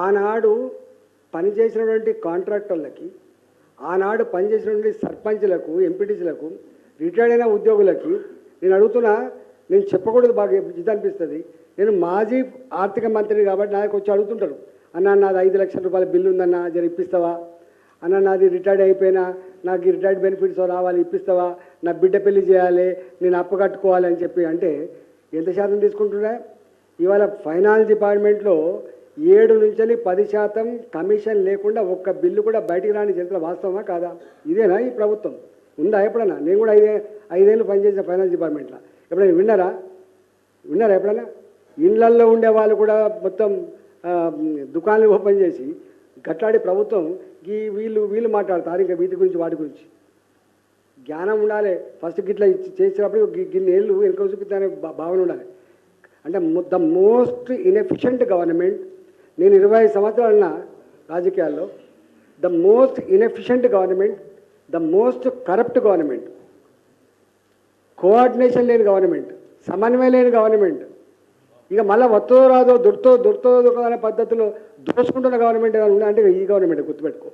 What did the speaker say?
ఆనాడు పనిచేసినటువంటి కాంట్రాక్టర్లకి, ఆనాడు పనిచేసినటువంటి సర్పంచ్లకు, ఎంపీటీసీలకు, రిటైర్డ్ అయిన ఉద్యోగులకి నేను అడుగుతున్నా, నేను చెప్పకూడదు, బాగా ఇది అనిపిస్తుంది. నేను మాజీ ఆర్థిక మంత్రిని కాబట్టి నాకు వచ్చి అడుగుతుంటారు, అన్న నాది 5 లక్షల రూపాయల బిల్లు ఉందన్న, జర ఇప్పిస్తావా అన్న, నాది రిటైర్డ్ అయిపోయినా నాకు ఈ రిటైర్డ్ బెనిఫిట్స్ రావాలి, ఇప్పిస్తావా, నా బిడ్డ పెళ్లి చేయాలి, నేను అప్పు కట్టుకోవాలి అని చెప్పి అంటే ఎంత శాతం తీసుకుంటున్నా? ఇవాళ ఫైనాన్స్ డిపార్ట్మెంట్లో 7 నుంచి 10% కమిషన్ లేకుండా ఒక్క బిల్లు కూడా బయటికి రాని చరిత్ర వాస్తవమా కాదా? ఇదేనా ఈ ప్రభుత్వం? ఉందా ఎప్పుడన్నా? నేను కూడా 5 ఏళ్ళు పనిచేసిన ఫైనాన్స్ డిపార్ట్మెంట్లో. ఎప్పుడైనా విన్నారా ఎప్పుడైనా? ఇళ్లల్లో ఉండే వాళ్ళు కూడా మొత్తం దుకాణాలు ఓపెన్ చేసి గట్లాడి ప్రభుత్వం వీళ్ళు మాట్లాడతారు ఇంకా వీటి గురించి వాటి గురించి. జ్ఞానం ఉండాలి. ఫస్ట్ గిట్లా చేసినప్పుడు గిన్ని ఏళ్ళు వెనుక చూపిద్దానే భావన ఉండాలి. అంటే ద మోస్ట్ ఇన్ఎఫిషియంట్ గవర్నమెంట్, నేను 25 సంవత్సరాలున్న రాజకీయాల్లో, the most inefficient government, the most corrupt government, coordination లేని గవర్నమెంట్, సమన్వయం లేని గవర్నమెంట్, ఇక మళ్ళీ వత్తో రాదో దొరుకుతో అనే పద్ధతిలో దోచుకుంటున్న గవర్నమెంట్ ఏదైనా ఉందా అంటే ఈ గవర్నమెంట్ గుర్తుపెట్టుకో.